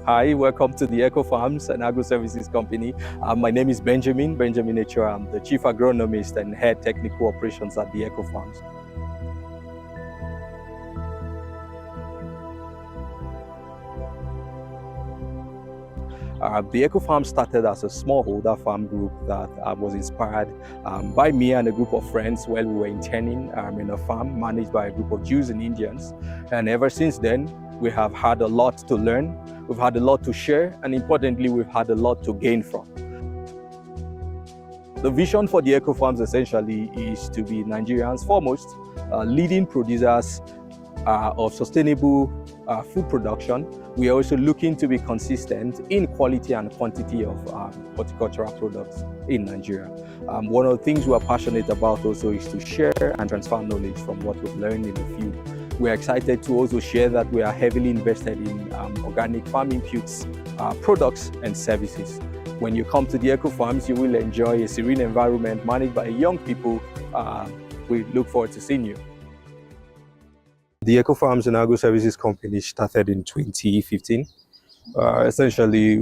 Hi, welcome to the EcoFarms, an agro-services company. My name is Benjamin Echor. I'm the Chief Agronomist and Head Technical Operations at the EcoFarms. The EcoFarm started as a smallholder farm group that was inspired by me and a group of friends while we were interning in a farm managed by a group of Jews and Indians. And ever since then, we have had a lot to learn, we've had a lot to share, and importantly, we've had a lot to gain from. The vision for the EcoFarms essentially is to be Nigerians' foremost leading producers of sustainable food production. We are also looking to be consistent in quality and quantity of horticultural products in Nigeria. One of the things we are passionate about also is to share and transfer knowledge from what we've learned in the field. We are excited to also share that we are heavily invested in organic farm inputs, products and services. When you come to the EcoFarms, you will enjoy a serene environment managed by young people. We look forward to seeing you. The EcoFarms and Agro Services Company started in 2015. Essentially,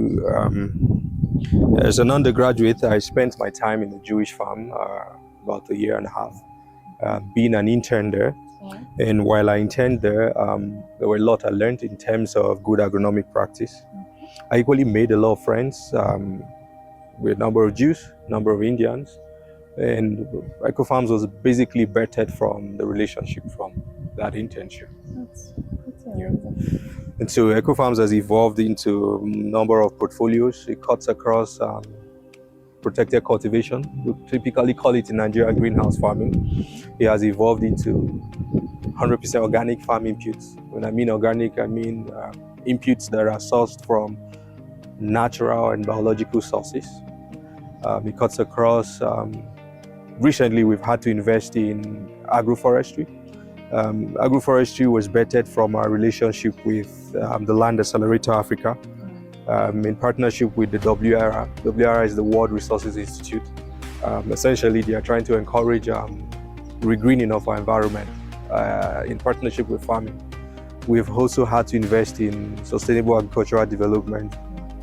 as an undergraduate, I spent my time in a Jewish farm, about a year and a half, being an intern there. And while I interned there, there were a lot I learned in terms of good agronomic practice. I equally made a lot of friends with a number of Jews, a number of Indians, and EcoFarms was basically birthed from the relationship from that internship. That's amazing. And so EcoFarms has evolved into a number of portfolios. It cuts across protected cultivation. We typically call it in Nigeria greenhouse farming. It has evolved into 100% organic farm inputs. When I mean organic, I mean inputs that are sourced from natural and biological sources. It cuts across, recently we've had to invest in agroforestry. Agroforestry was birthed from our relationship with the Land Accelerator Africa, in partnership with the WRI. WRI is the World Resources Institute. Essentially, they are trying to encourage regreening of our environment in partnership with farming. We've also had to invest in sustainable agricultural development,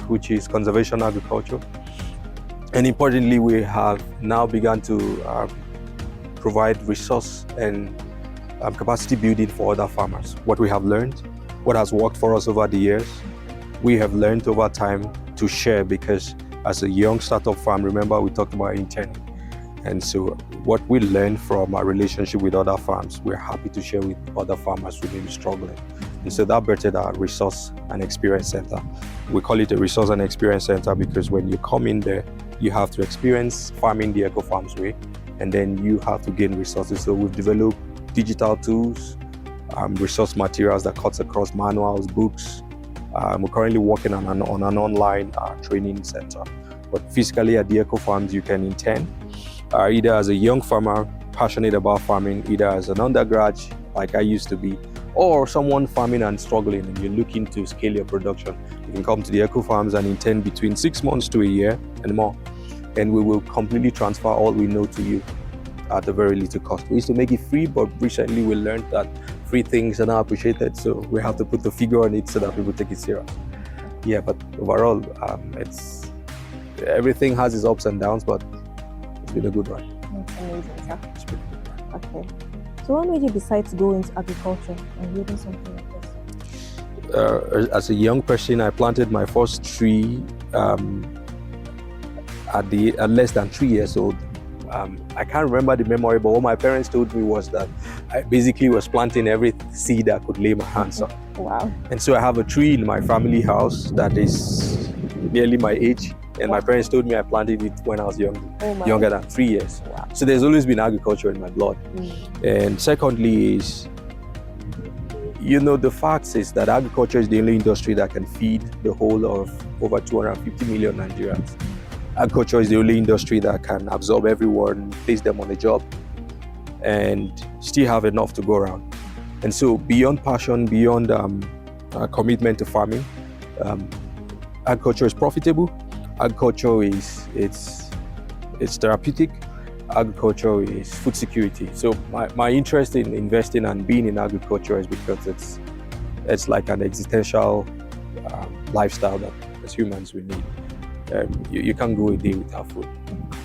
which is conservation agriculture. And importantly, we have now begun to provide resource and capacity building for other farmers. What we have learned, what has worked for us over the years, we have learned over time to share, because as a young startup farm, remember we talked about interning. And so what we learned from our relationship with other farms, we're happy to share with other farmers who may be struggling. And so that birthed our resource and experience center. We call it a resource and experience center because when you come in there, you have to experience farming the EcoFarms way, and then you have to gain resources. So we've developed digital tools, resource materials that cuts across manuals, books. We're currently working on an online training center. But physically at the EcoFarms, you can intern either as a young farmer passionate about farming, either as an undergrad like I used to be, or someone farming and struggling and you're looking to scale your production. You can come to the EcoFarms and intern between 6 months to a year and more. And we will completely transfer all we know to you at a very little cost. We used to make it free, but recently we learned that free things are not appreciated, so we have to put the figure on it so that people take it serious. Yeah, but overall, everything has its ups and downs, but it's been a good run. That's amazing, sir. Okay. So when did you decide to go into agriculture and building something like this? As a young person, I planted my first tree at less than 3 years old. I can't remember the memory, but what my parents told me was that I basically was planting every seed I could lay my hands on. Wow. And so I have a tree in my family house that is nearly my age. And my parents told me I planted it when I was younger than 3 years. Wow. So there's always been agriculture in my blood. And secondly is, the fact is that agriculture is the only industry that can feed the whole of over 250 million Nigerians. Agriculture is the only industry that can absorb everyone, place them on a job, and still have enough to go around. And so beyond passion, beyond commitment to farming, agriculture is profitable. Agriculture it's therapeutic. Agriculture is food security. So my interest in investing and being in agriculture is because it's like an existential lifestyle that as humans we need. You can't go a day without food,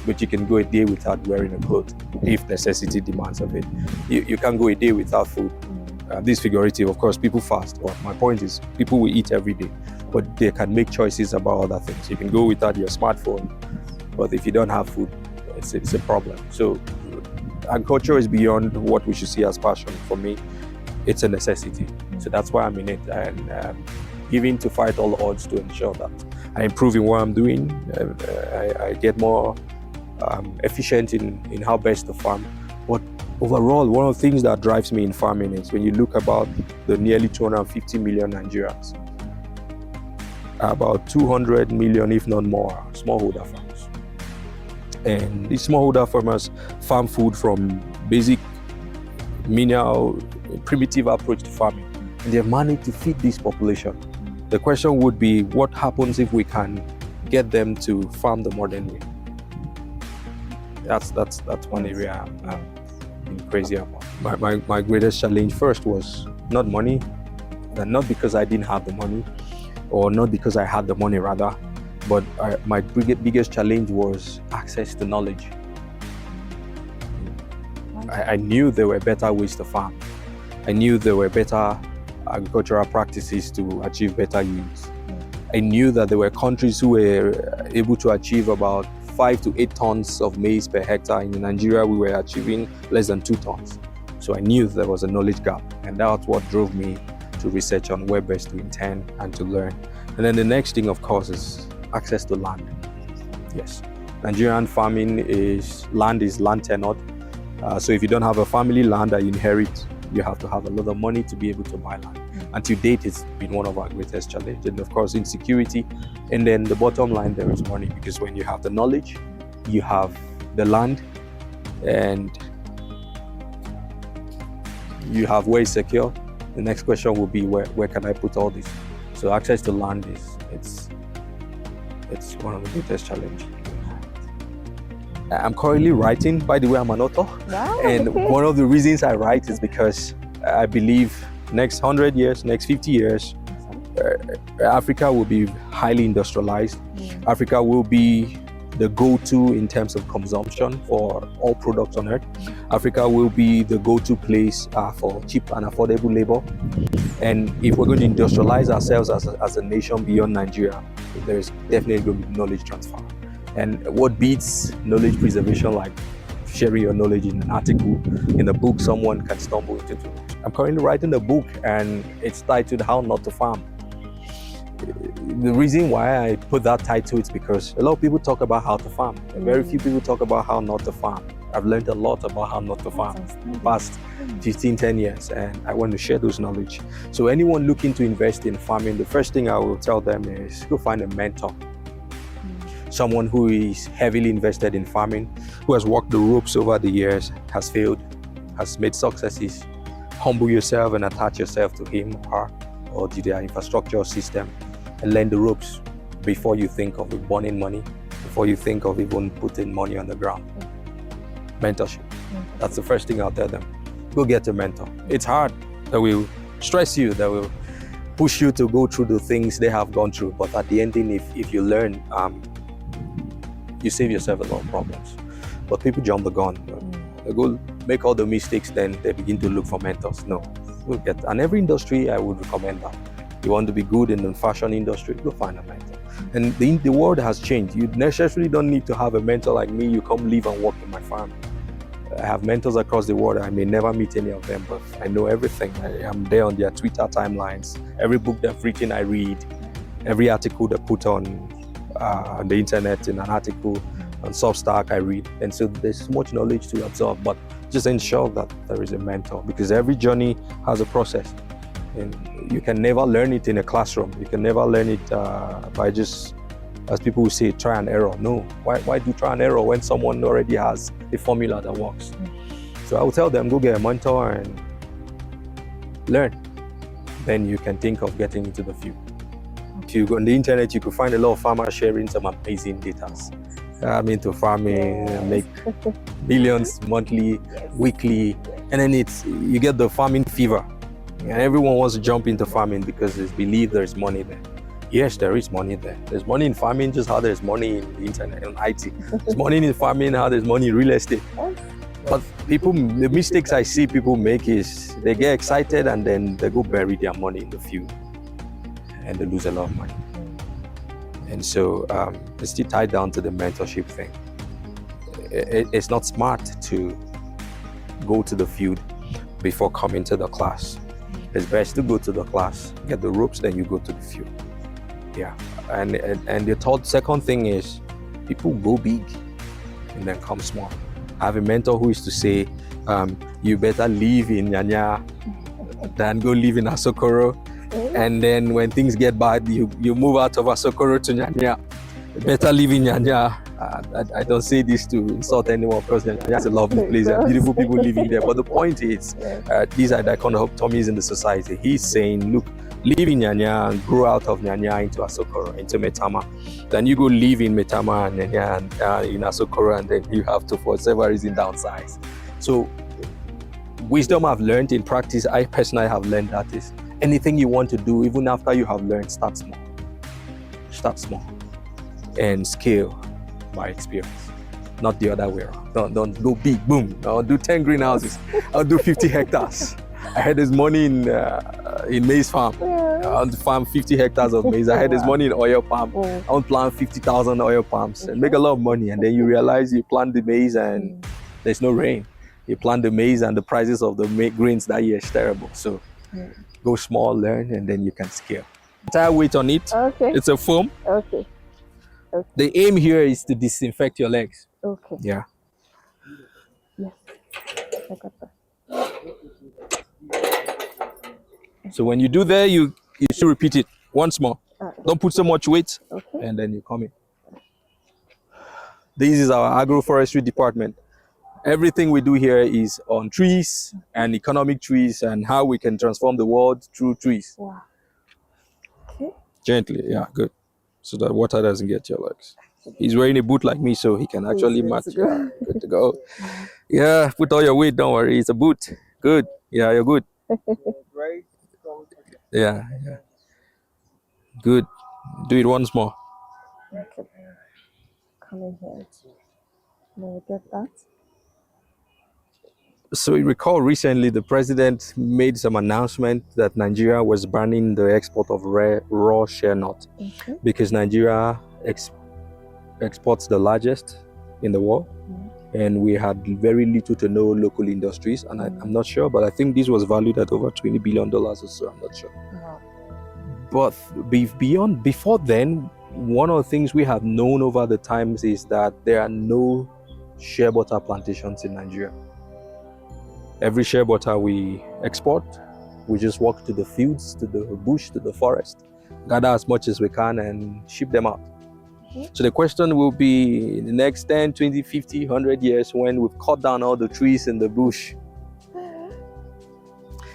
but you can go a day without wearing a cloth if necessity demands of it. You can't go a day without food. This figurative, of course, people fast. But my point is, people will eat every day, but they can make choices about other things. You can go without your smartphone, but if you don't have food, it's a problem. So agriculture is beyond what we should see as passion. For me, it's a necessity. So that's why I'm in it, and giving to fight all odds to ensure that I improve in what I'm doing. I get more efficient in how best to farm. But overall, one of the things that drives me in farming is when you look about the nearly 250 million Nigerians, about 200 million, if not more, are smallholder farmers. And these smallholder farmers farm food from basic, menial, primitive approach to farming. And they've managed to feed this population. The question would be, what happens if we can get them to farm the modern way? That's one area I'm being crazy about. My greatest challenge first was not money, and not because I didn't have the money, or not because I had the money rather, but my biggest challenge was access to knowledge. I knew there were better ways to farm. I knew there were better agricultural practices to achieve better yields. I knew that there were countries who were able to achieve about 5 to 8 tons of maize per hectare. In Nigeria, we were achieving less than 2 tons. So I knew there was a knowledge gap, and that's what drove me to research on where best to intend and to learn. And then the next thing, of course, is access to land. Yes, Nigerian farming land tenured. So if you don't have a family land that you inherit, you have to have a lot of money to be able to buy land. And to date, it's been one of our greatest challenges. And of course, insecurity. And then the bottom line, there is money, because when you have the knowledge, you have the land, and you have where it's secure. The next question will be, where can I put all this? So access to land it's one of the greatest challenges. I'm currently writing. By the way, I'm an author. Wow, and okay. One of the reasons I write is because I believe next 100 years, next 50 years, Africa will be highly industrialized. Africa will be the go-to in terms of consumption for all products on earth. Africa will be the go-to place for cheap and affordable labor. And if we're going to industrialize ourselves as a nation beyond Nigeria, there's definitely going to be knowledge transfer. And what beats knowledge preservation like sharing your knowledge in an article, in a book someone can stumble into? I'm currently writing a book, and it's titled How Not to Farm. The reason why I put that title is because a lot of people talk about how to farm. Very few people talk about how not to farm. I've learned a lot about how not to farm in the past 10 years, and I want to share those knowledge. So anyone looking to invest in farming, the first thing I will tell them is go find a mentor. Someone who is heavily invested in farming, who has walked the ropes over the years, has failed, has made successes. Humble yourself and attach yourself to him or to their infrastructure system, and learn the ropes before you think of burning money, before you think of even putting money on the ground. Mentorship. That's the first thing I'll tell them. Go get a mentor. It's hard. That will stress you, that will push you to go through the things they have gone through. But at the ending, if you learn, you save yourself a lot of problems. But people jump the gun. They go make all the mistakes, then they begin to look for mentors. No. And every industry, I would recommend that. You want to be good in the fashion industry, go find a mentor. And the world has changed. You necessarily don't need to have a mentor like me. You come live and work in my farm. I have mentors across the world. I may never meet any of them, but I know everything. I am there on their Twitter timelines. Every book they've written, I read. Every article they put on the internet in an article on Substack, I read. And so there's so much knowledge to absorb, but just ensure that there is a mentor, because every journey has a process. And you can never learn it in a classroom. You can never learn it by just, as people will say, try and error. No, why do try and error when someone already has a formula that works? So I will tell them, go get a mentor and learn. Then you can think of getting into the field. If you go on the internet, you could find a lot of farmers sharing some amazing data. I'm into farming, I make millions monthly, weekly, and then you get the farming fever. And everyone wants to jump into farming because they believe there's money there. Yes, there is money there. There's money in farming, just how there's money in the internet and IT. There's money in farming, how there's money in real estate. But people, the mistakes I see people make is they get excited and then they go bury their money in the field and they lose a lot of money. And so it's still tied down to the mentorship thing. It's not smart to go to the field before coming to the class. It's best to go to the class, get the ropes, then you go to the field. Yeah, and the second thing is people go big and then come small. I have a mentor who used to say, you better live in Nyanya than go live in Asokoro. And then when things get bad, you move out of Asokoro to Nyanya. Better live in Nyanya. I don't say this to insult anyone because Nyanya is a lovely place. There are beautiful people living there. But the point is, these are dichotomies in the society. He's saying, look, live in Nyanya and grow out of Nyanya into Asokoro, into Metama. Then you go live in Metama and Nyanya and in Asokoro, and then you have to, for several reasons, downsize. So, wisdom I've learned in practice, I personally have learned that is, anything you want to do, even after you have learned, start small. Start small and scale by experience, not the other way around. Don't go big, boom. I'll do 10 greenhouses. I'll do 50 hectares. I had this money in maize farm. I want to farm 50 hectares of maize. I had this money in oil palm. I want to plant 50,000 oil palms and make a lot of money. And then you realize you plant the maize and there's no rain. You plant the maize and the prices of the grains that year is terrible. So go small, learn, and then you can scale. Entire weight on it. Okay. It's a foam. Okay. The aim here is to disinfect your legs. Okay. Yeah. Yes. I got that. So when you do there, you should repeat it once more. Don't put so much weight, and then you come in. This is our agroforestry department. Everything we do here is on trees and economic trees and how we can transform the world through trees. Wow. Okay. Gently, yeah, good. So that water doesn't get your legs. He's wearing a boot like me, so he can actually match. Yeah, good to go. Yeah, put all your weight, don't worry. It's a boot. Good. Yeah, you're good. Yeah. Good. Do it once more. Okay. Come in here. Let me get that. So you recall recently the president made some announcement that Nigeria was banning the export of raw shea nut because Nigeria exports the largest in the world, and we had very little to no local industries. And I'm not sure, but I think this was valued at over $20 billion or so. I'm not sure. Wow. But before then, one of the things we have known over the times is that there are no shea butter plantations in Nigeria. Every shea butter we export, we just walk to the fields, to the bush, to the forest, gather as much as we can and ship them out. So the question will be in the next 10, 20, 50, 100 years when we've cut down all the trees in the bush.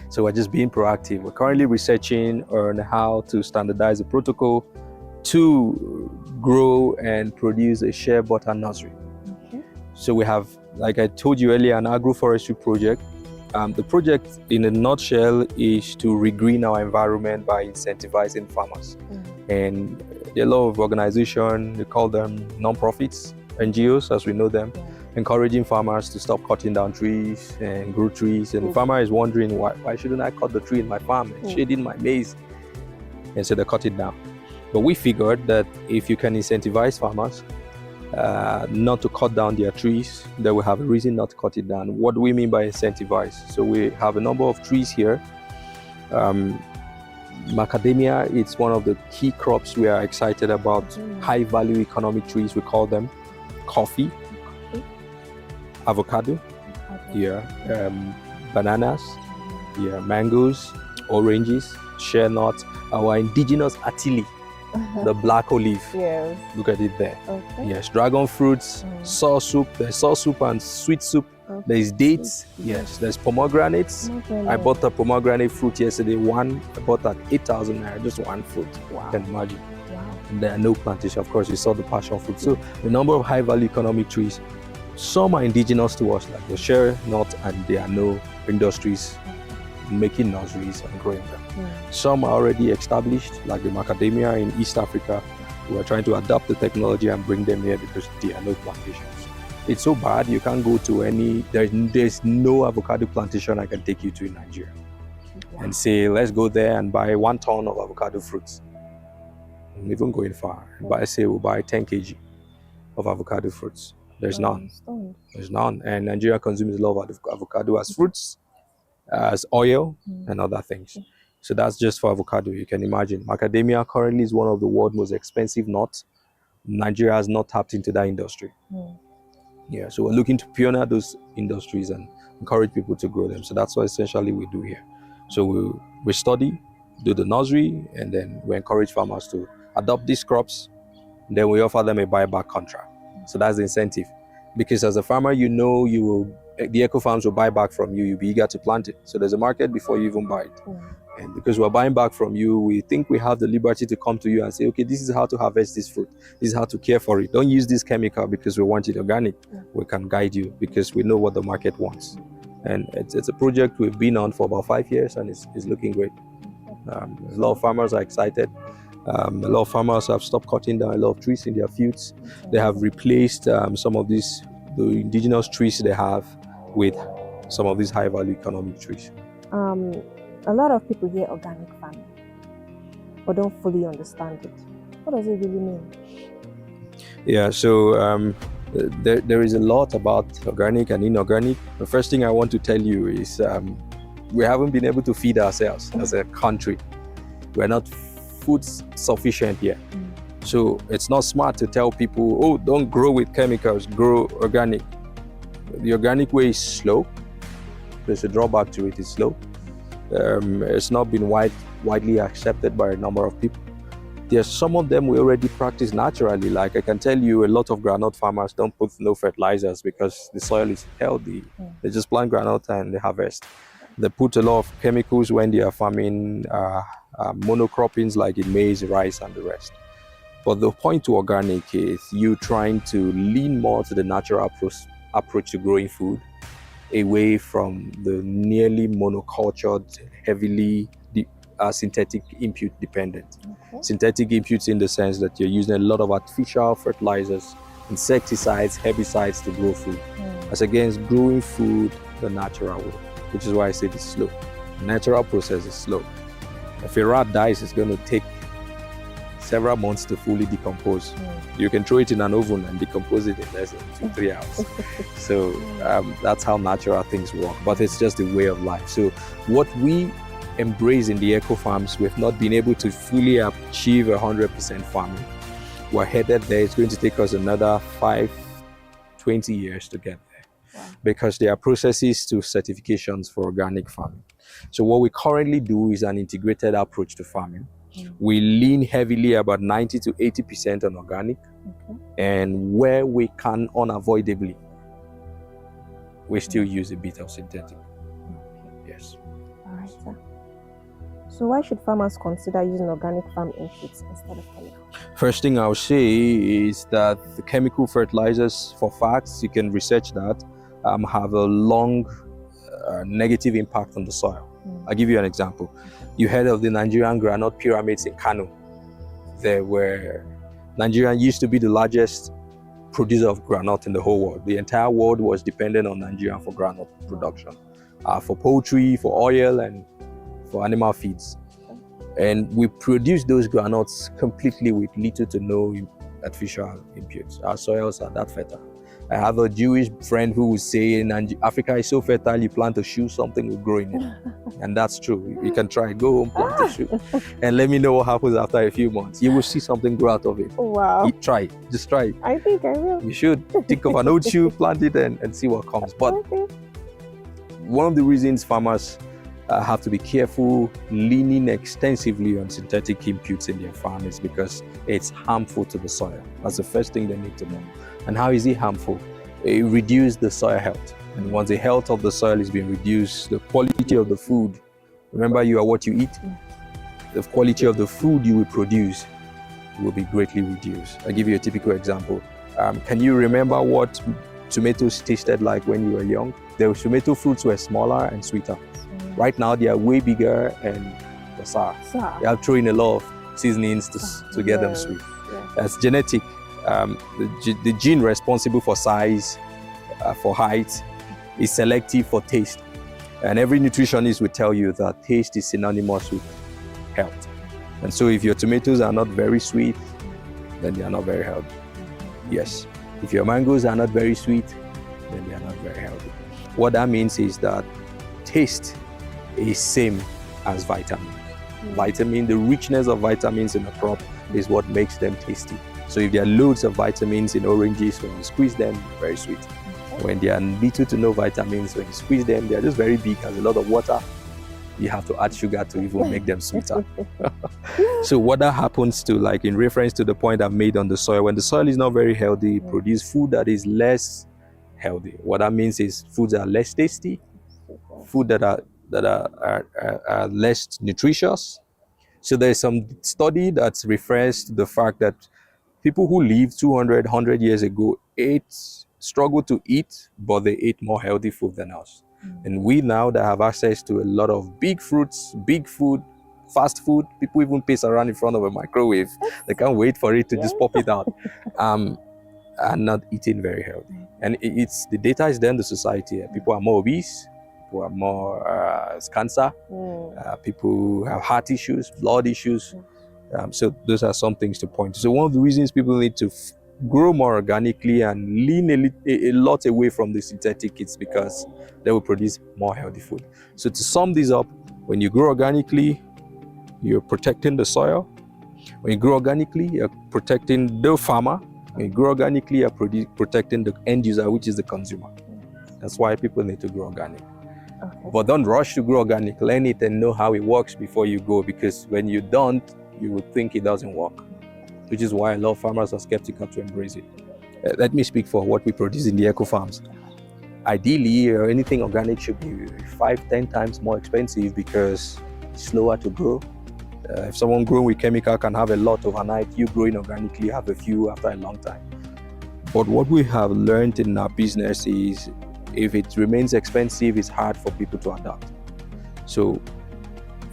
So we're just being proactive. We're currently researching on how to standardize a protocol to grow and produce a shea butter nursery. So we have, like I told you earlier, an agroforestry project. The project in a nutshell is to regreen our environment by incentivizing farmers. And there are a lot of organizations, they call them non-profits, NGOs as we know them, encouraging farmers to stop cutting down trees and grow trees. And the farmer is wondering, why shouldn't I cut the tree in my farm and shade in my maize? And so they cut it down. But we figured that if you can incentivize farmers not to cut down their trees, they will have a reason not to cut it down. What do we mean by incentivize? So we have a number of trees here. Macadamia, it's one of the key crops we are excited about. High value economic trees, we call them. Coffee, avocado, bananas, mangoes, oranges, shea nuts, our indigenous atili, the black olive. Yes. Look at it there. Okay. Yes, dragon fruits, saw soup. There's saw soup and sweet soup. There's dates. Yes, there's pomegranates. I bought a pomegranate fruit yesterday. I bought at 8,000 naira, just one fruit. Wow. You can imagine. Wow. And there are no plantation. Of course, you saw the passion fruit. So a number of high value economic trees. Some are indigenous to us, like the shea nut, and there are no industries making nurseries and growing them. Some are already established, like the macadamia in East Africa. We are trying to adapt the technology and bring them here because there are no plantations. It's so bad, you can't go to there's no avocado plantation I can take you to in Nigeria and say, let's go there and buy 1 ton of avocado fruits. I'm even going far. We'll buy 10 kg of avocado fruits. There's none. There's none. And Nigeria consumes a lot of avocado as fruits, as oil, and other things. So that's just for avocado. You can imagine. Macadamia currently is one of the world's most expensive nuts. Nigeria has not tapped into that industry. Yeah, so we're looking to pioneer those industries and encourage people to grow them. So that's what essentially we do here. So we study, do the nursery, and then we encourage farmers to adopt these crops. Then we offer them a buyback contract. So that's the incentive. Because as a farmer, the EcoFarms will buy back from you. You'll be eager to plant it. So there's a market before you even buy it. And because we're buying back from you, we think we have the liberty to come to you and say, okay, this is how to harvest this fruit. This is how to care for it. Don't use this chemical because we want it organic. We can guide you because we know what the market wants. And it's a project we've been on for about 5 years, and it's looking great. A lot of farmers are excited. A lot of farmers have stopped cutting down a lot of trees in their fields. They have replaced some of the indigenous trees they have with some of these high-value economic trees. A lot of people hear organic farming, but don't fully understand it. What does it really mean? Yeah, so there is a lot about organic and inorganic. The first thing I want to tell you is we haven't been able to feed ourselves as a country. We're not food sufficient yet. So it's not smart to tell people, oh, don't grow with chemicals, grow organic. The organic way is slow. There's a drawback to it, it's slow. It's not been widely accepted by a number of people. There's some of them we already practice naturally. Like I can tell you, a lot of groundnut farmers don't put no fertilizers because the soil is healthy. They just plant groundnut and they harvest. They put a lot of chemicals when they are farming monocroppings like in maize, rice, and the rest. But the point to organic is you trying to lean more to the natural approach to growing food, away from the nearly monocultured, heavily synthetic input dependent. Synthetic inputs in the sense that you're using a lot of artificial fertilizers, insecticides, herbicides to grow food, as against growing food the natural way, which is why I say it's slow. The natural process is slow. If a rat dies, it's going to take several months to fully decompose. You can throw it in an oven and decompose it in less than 2-3 hours. So that's how natural things work, but it's just a way of life. So what we embrace in the EcoFarms, we've not been able to fully achieve 100% farming. We're headed there. It's going to take us another 20 years to get there, because there are processes to certifications for organic farming. So what we currently do is an integrated approach to farming. We lean heavily, about 90 to 80% on organic, and where we can unavoidably, we still use a bit of synthetic. Yes. All right, sir. So why should farmers consider using organic farm inputs instead of chemical? First thing I'll say is that the chemical fertilizers, for facts, you can research that, have a long negative impact on the soil. I'll give you an example. You heard of the Nigerian groundnut pyramids in Kano. Nigeria used to be the largest producer of groundnut in the whole world. The entire world was dependent on Nigeria for groundnut production, for poultry, for oil, and for animal feeds. And we produce those groundnuts completely with little to no artificial inputs. Our soils are that fertile. I have a Jewish friend who would say, Africa is so fertile, you plant a shoe, something will grow in it. And that's true. You can try, go home, plant a shoe, and let me know what happens after a few months. You will see something grow out of it. Wow. Try it. Just try it. I think I will. You should. Think of an old shoe, plant it, and see what comes. But one of the reasons farmers have to be careful leaning extensively on synthetic inputs in their farm is because it's harmful to the soil. That's the first thing they need to know. And how is it harmful? It reduces the soil health. And once the health of the soil is being reduced, the quality of the food, remember you are what you eat, the quality of the food you will produce will be greatly reduced. I'll give you a typical example. Can you remember what tomatoes tasted like when you were young? The tomato fruits were smaller and sweeter. Right now, they are way bigger and sour. Sour. They are throwing a lot of seasonings to get them sweet. Yes. That's genetic. The gene responsible for size, for height, is selective for taste. And every nutritionist will tell you that taste is synonymous with health. And so if your tomatoes are not very sweet, then they are not very healthy. Yes. If your mangoes are not very sweet, then they are not very healthy. What that means is that taste is same as vitamin. Vitamin, the richness of vitamins in a crop is what makes them tasty. So if there are loads of vitamins in oranges, when you squeeze them, they're very sweet. When there are little to no vitamins, when you squeeze them, they're just very big, has a lot of water. You have to add sugar to even make them sweeter. So what that happens to, like in reference to the point I made on the soil, when the soil is not very healthy, it produces food that is less healthy. What that means is foods that are less tasty, food that are less nutritious. So there's some study that refers to the fact that people who lived 200, 100 years ago struggled to eat, but they ate more healthy food than us. And we now that have access to a lot of big fruits, big food, fast food, people even pace around in front of a microwave. They can't wait for it to just pop it out. Are not eating very healthy. And it's the data is there in the society. People are more obese, people are more cancer, people have heart issues, blood issues. So those are some things to point to. So one of the reasons people need to grow more organically and lean a lot away from the synthetic is because they will produce more healthy food. So to sum this up, when you grow organically, you're protecting the soil. When you grow organically, you're protecting the farmer. When you grow organically, you're protecting the end user, which is the consumer. That's why people need to grow organic. Okay. But don't rush to grow organic. Learn it and know how it works before you go, because when you don't, you would think it doesn't work, which is why a lot of farmers are skeptical to embrace it. Let me speak for what we produce in the EcoFarms. Ideally, anything organic should be 5-10 times more expensive because it's slower to grow. If someone growing with chemical can have a lot overnight, you growing organically have a few after a long time. But what we have learned in our business is if it remains expensive, it's hard for people to adapt. So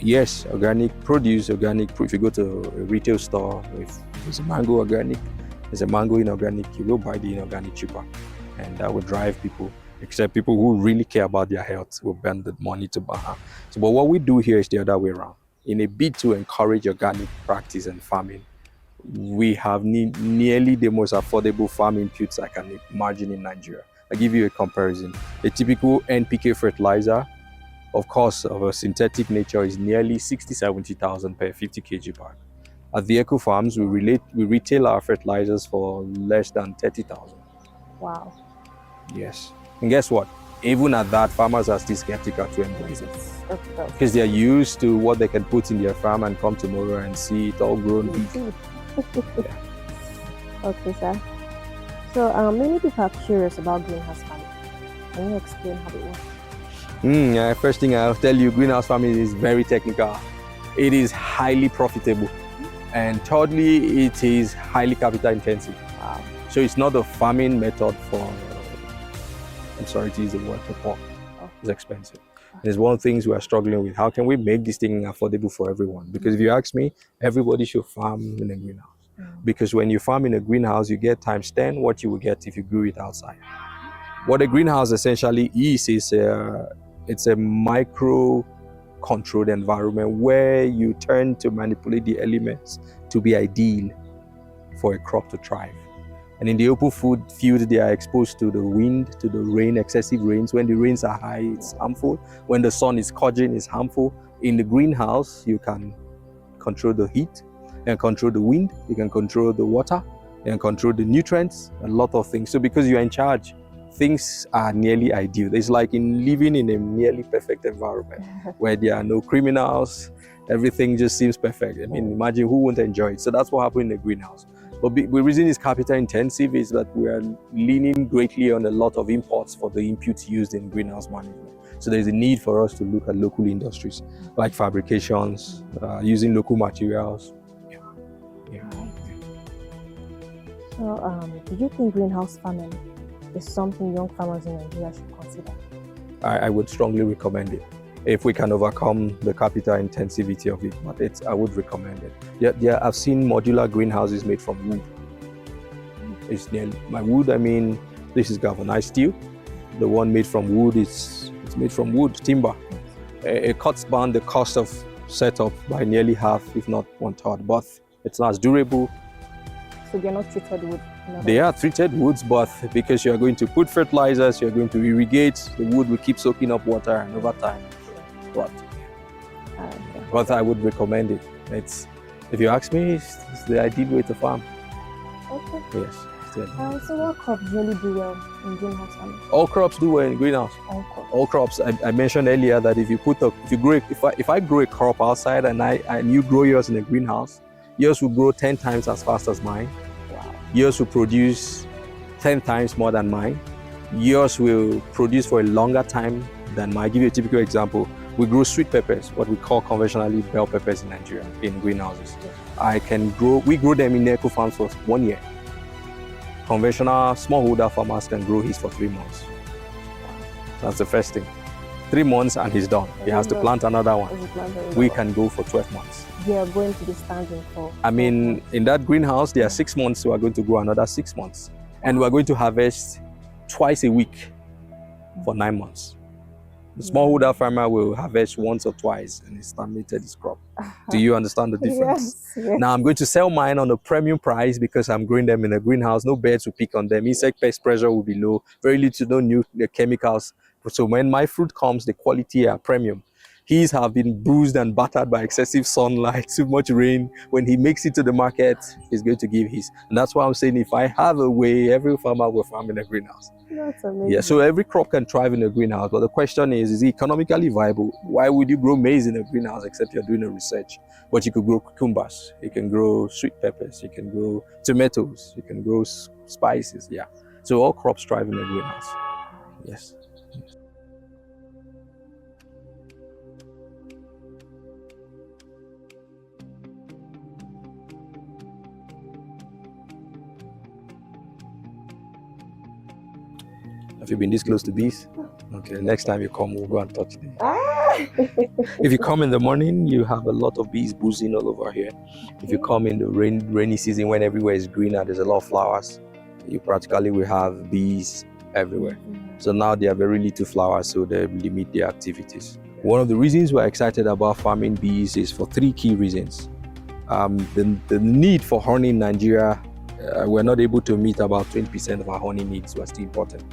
yes, organic produce, if you go to a retail store, if there's a mango organic, there's a mango inorganic, you will buy the inorganic cheaper. And that will drive people, except people who really care about their health will spend the money to buy. So, but what we do here is the other way around. In a bid to encourage organic practice and farming, we have nearly the most affordable farm inputs I can imagine in Nigeria. I'll give you a comparison. A typical NPK fertilizer, of course, of a synthetic nature, is nearly 60,000-70,000 per 50 kg bag. At the EcoFarms, we retail our fertilizers for less than 30,000. Wow. Yes. And guess what? Even at that, farmers are still skeptical to embrace it. Because they are used to what they can put in their farm and come tomorrow and see it all grown big. Yeah. Okay, sir. So many people are curious about greenhouse farming. Can you explain how it works? First thing I'll tell you, greenhouse farming is very technical. It is highly profitable. And thirdly, it is highly capital intensive. Wow. So it's not a farming method for, I'm sorry to use the word, for pork. It's expensive. There's one of the things we are struggling with. How can we make this thing affordable for everyone? Because if you ask me, everybody should farm in a greenhouse. Because when you farm in a greenhouse, you get times 10 what you will get if you grew it outside. What a greenhouse essentially is it's a micro-controlled environment where you turn to manipulate the elements to be ideal for a crop to thrive. And in the open field, they are exposed to the wind, to the rain, excessive rains. When the rains are high, it's harmful. When the sun is scorching, it's harmful. In the greenhouse, you can control the heat, you can control the wind, you can control the water, you can control the nutrients, a lot of things. So because you're in charge, things are nearly ideal. It's like living in a nearly perfect environment where there are no criminals, everything just seems perfect. I mean, imagine who won't enjoy it. So that's what happened in the greenhouse. But the reason it's capital intensive is that we are leaning greatly on a lot of imports for the inputs used in greenhouse management. So there's a need for us to look at local industries like fabrications, using local materials. So do you think greenhouse farming is something young farmers in Nigeria should consider? I would strongly recommend it. if we can overcome the capital intensivity of it. But I would recommend it. Yeah, I've seen modular greenhouses made from wood. It's nearly by wood. I mean, this is galvanized steel. The one made from wood it's made from wood, timber. It cuts down the cost of setup by nearly half, if not 1/3. But it's not as durable. So they're not treated wood? They are treated woods, but because you're going to put fertilizers, you're going to irrigate, the wood will keep soaking up water and over time. But I would recommend it. If you ask me, it's the ideal way to farm. Okay. Yes. So what crops really do well in greenhouse farming? All crops do well in greenhouse. All crops. I mentioned earlier that if I grow a crop outside and you grow yours in a greenhouse, yours will grow 10 times as fast as mine. Wow. Yours will produce 10 times more than mine. Yours will produce for a longer time than mine. I'll give you a typical example. We grow sweet peppers, what we call conventionally bell peppers in Nigeria, in greenhouses. We grow them in EcoFarms for 1 year. Conventional smallholder farmers can grow his for 3 months. That's the first thing. 3 months and he's done. He has to plant another one. We can go for 12 months. They are going to be standing for? I mean, in that greenhouse, there are 6 months, so we're going to grow another 6 months. And we're going to harvest twice a week for 9 months. The smallholder farmer will harvest once or twice and he's terminated his crop. Do you understand the difference? Yes. Now I'm going to sell mine on a premium price because I'm growing them in a greenhouse. No birds will pick on them. Insect pest pressure will be low. Very little, no new chemicals. So when my fruit comes, the quality are premium. His have been bruised and battered by excessive sunlight, too much rain. When he makes it to the market, he's going to give his. And that's why I'm saying if I have a way, every farmer will farm in a greenhouse. That's amazing. Yeah, so every crop can thrive in a greenhouse. But the question is it economically viable? Why would you grow maize in a greenhouse except you're doing a research? But you could grow cucumbers, you can grow sweet peppers, you can grow tomatoes, you can grow spices. Yeah. So all crops thrive in a greenhouse. Yes. Have you been this close to bees? Okay, next time you come, we'll go and touch them. If you come in the morning, you have a lot of bees buzzing all over here. If you come in the rainy season when everywhere is green and there's a lot of flowers, you practically will have bees everywhere. So now there are very little flowers, so they limit their activities. One of the reasons we're excited about farming bees is for 3 key reasons. The need for honey in Nigeria, we're not able to meet about 20% of our honey needs. We're still important.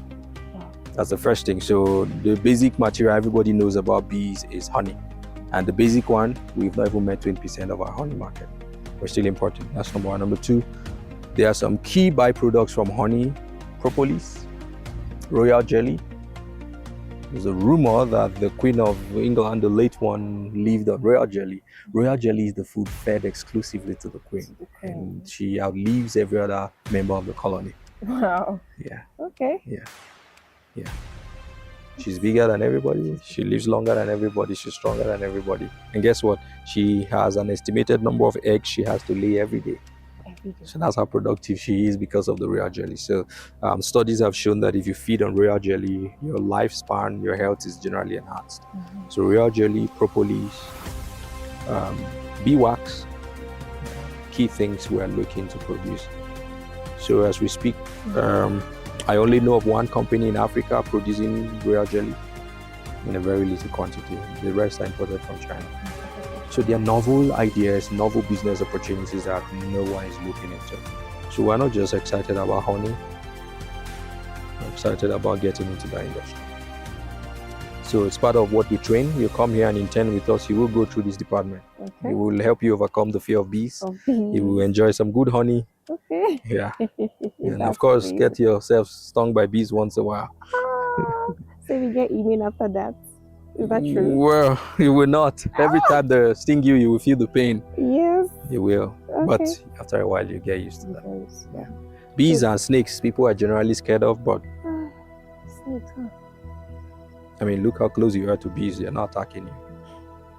That's the first thing. So the basic material everybody knows about bees is honey. And the basic one, we've not even met 20% of our honey market. We're still importing. That's number one. Number two, there are some key byproducts from honey: propolis, royal jelly. There's a rumor that the Queen of England, the late one, lived on royal jelly. Royal jelly is the food fed exclusively to the Queen. And she outlives every other member of the colony. Wow. Yeah. Okay. Yeah. Yeah. She's bigger than everybody. She lives longer than everybody. She's stronger than everybody. And guess what? She has an estimated number of eggs she has to lay every day. So that's how productive she is because of the royal jelly. So studies have shown that if you feed on royal jelly, your lifespan, your health is generally enhanced. So royal jelly, propolis, beeswax, key things we're looking to produce. So as we speak, I only know of one company in Africa producing royal jelly in a very little quantity. The rest are imported from China. So there are novel ideas, novel business opportunities that no one is looking into. So we're not just excited about honey, we're excited about getting into the industry. So it's part of what we train. You come here and intern with us, you will go through this department. Okay. We will help you overcome the fear of bees. You will enjoy some good honey. Okay. Yeah. And of course, get yourself stung by bees once in a while. So we get immune after that. Is that true? Well, you will not. Every time they sting you, you will feel the pain. Yes. You will. Okay. But after a while, you get used to that. Yeah. Bees and snakes, people are generally scared of, but snakes, huh? I mean, look how close you are to bees. They're not attacking you.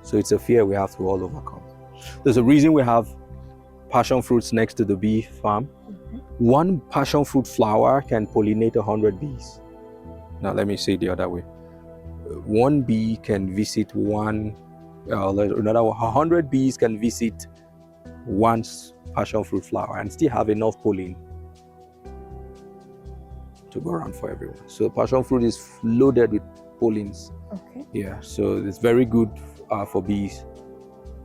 So it's a fear we have to all overcome. There's a reason we have passion fruits next to the bee farm. One passion fruit flower can pollinate 100 bees. Now let me say it the other way. one bee can visit 100 bees can visit one passion fruit flower and still have enough pollen to go around for everyone. So passion fruit is loaded with pollens. Okay. Yeah, so it's very good for bees.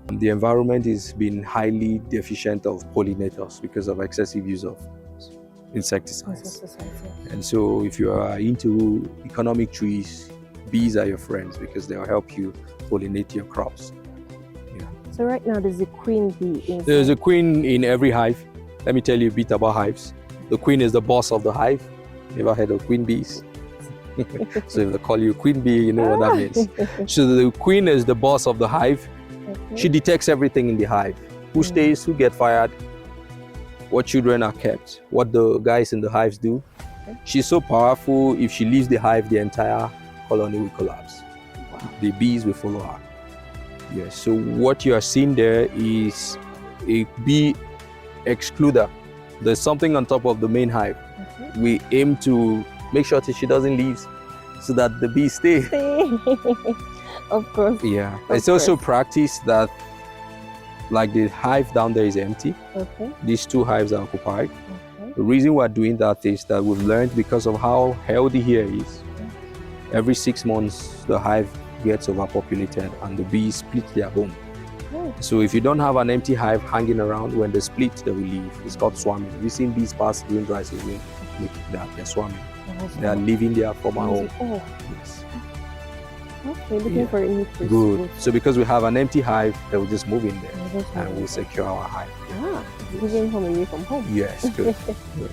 The environment is been highly deficient of pollinators because of excessive use of insecticides. And so if you are into economic trees, bees are your friends because they'll help you pollinate your crops. Yeah. So right now there's a queen bee inside. There's a queen in every hive. Let me tell you a bit about hives. The queen is the boss of the hive. Never heard of queen bees? So if they call you queen bee, you know what that means. So the queen is the boss of the hive. Okay. She detects everything in the hive. Who stays, who get fired, what children are kept, what the guys in the hives do. Okay. She's so powerful, if she leaves the hive, the entire colony will collapse. Wow. The bees will follow her. Yes, so what you are seeing there is a bee excluder. There's something on top of the main hive. Okay. We aim to make sure that she doesn't leave so that the bees stay. Of course. Yeah, Of it's also course. practice that, like the hive down there is empty. Okay. These two hives are occupied. Okay. The reason we're doing that is that we've learned because of how healthy here is. Every 6 months, the hive gets overpopulated and the bees split their home. Oh. So if you don't have an empty hive hanging around, when they split, they will leave. It's called swarming. We've seen bees pass during dry season. They're swarming. They are leaving their former home. Oh. Yes. Okay, looking for a new place. Good. So because we have an empty hive, they will just move in there and we'll secure our hive. Ah, moving home away from home. Yes, good. Good.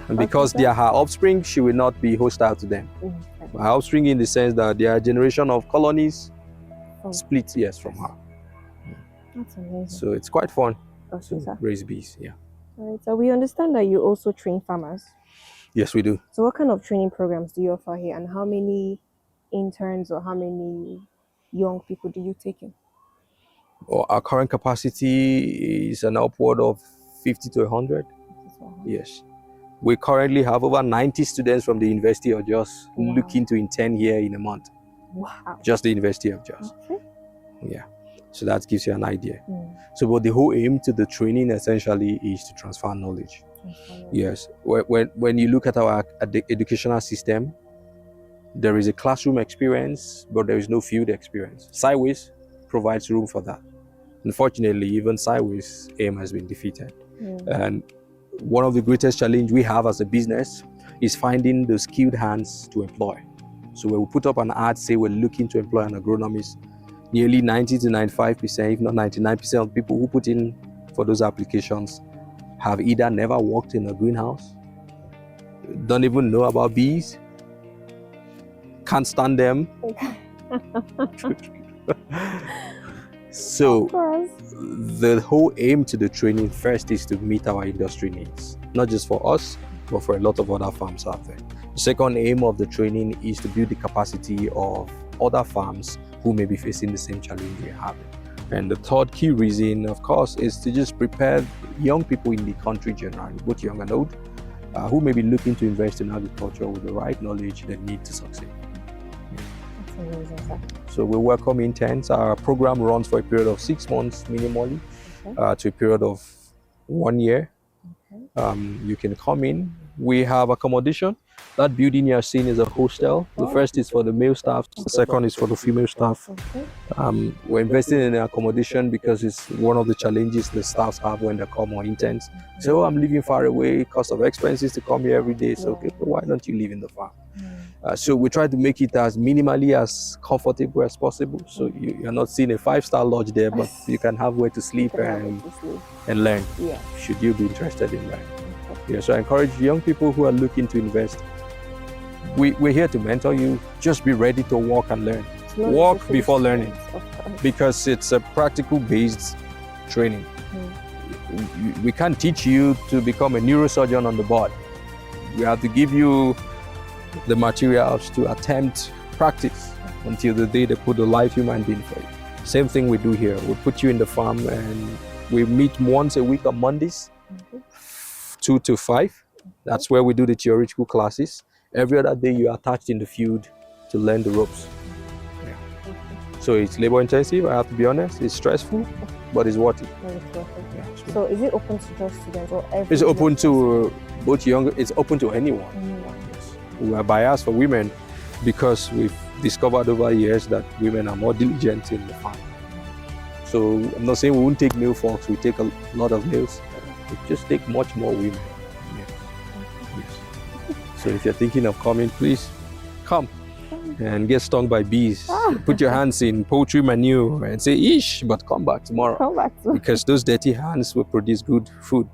And because they are her offspring, she will not be hostile to them. Okay. Her offspring in the sense that their generation of colonies Oh. split, yes, from her. That's amazing. So it's quite fun Okay, to sir. raise bees, yeah. All right, so we understand that you also train farmers. Yes, we do. So what kind of training programs do you offer here, and how many interns or how many young people do you take in? Well, our current capacity is an upward of 50 to 100. Yes. We currently have over 90 students from the University of Jos Wow. looking to intern here in a month. Wow. Just the University of Jos. Okay. Yeah. So that gives you an idea. Mm. So, but the whole aim to the training essentially is to transfer knowledge. Yes. When you look at our educational system, there is a classroom experience, but there is no field experience. Sideways provides room for that. Unfortunately, even Sideways aim has been defeated. Mm. And one of the greatest challenge we have as a business is finding the skilled hands to employ. So when we put up an ad, say we're looking to employ an agronomist, nearly 90 to 95%, if not 99% of people who put in for those applications have either never worked in a greenhouse, don't even know about bees, can't stand them. So the whole aim to the training first is to meet our industry needs, not just for us, but for a lot of other farms out there. The second aim of the training is to build the capacity of other farms who may be facing the same challenge we're having. And the third key reason, of course, is to just prepare young people in the country generally, both young and old, who may be looking to invest in agriculture with the right knowledge they need to succeed. That's amazing, sir. So we welcome interns. Our program runs for a period of 6 months minimally, Okay. to a period of 1 year. Okay. You can come in. We have accommodation. That building you're seeing is a hostel. The first is for the male staff. The second is for the female staff. Okay. We're investing in accommodation because it's one of the challenges the staffs have when they come on interns. So I'm living far away, cost of expenses to come here every day. So okay, so why don't you live in the farm? So we try to make it as minimally as comfortable as possible. So you're not seeing a 5-star lodge there, but you can have where to sleep and learn. Yeah. Should you be interested in that? Yeah, so I encourage young people who are looking to invest. We're here to mentor you. Just be ready to walk and learn. Walk before learning, because it's a practical based training. We can't teach you to become a neurosurgeon on the board. We have to give you the materials to attempt practice until the day they put a live human being for you. Same thing we do here. We put you in the farm and we meet once a week on Mondays, 2 to 5. That's where we do the theoretical classes. Every other day you are attached in the field to learn the ropes. So it's labor intensive, I have to be honest. It's stressful, but it's worth it. Yeah, so is it open to just students or everyone? It's open to both younger, it's open to anyone. Yes. We are biased for women because we've discovered over years that women are more diligent in the farm. So I'm not saying we won't take male folks, we take a lot of males. We just take much more women. Yes. Yes. So if you're thinking of coming, please come and get stung by bees. Put your hands in poultry manure and say, "Ish," but come back tomorrow. Come back tomorrow. Because those dirty hands will produce good food.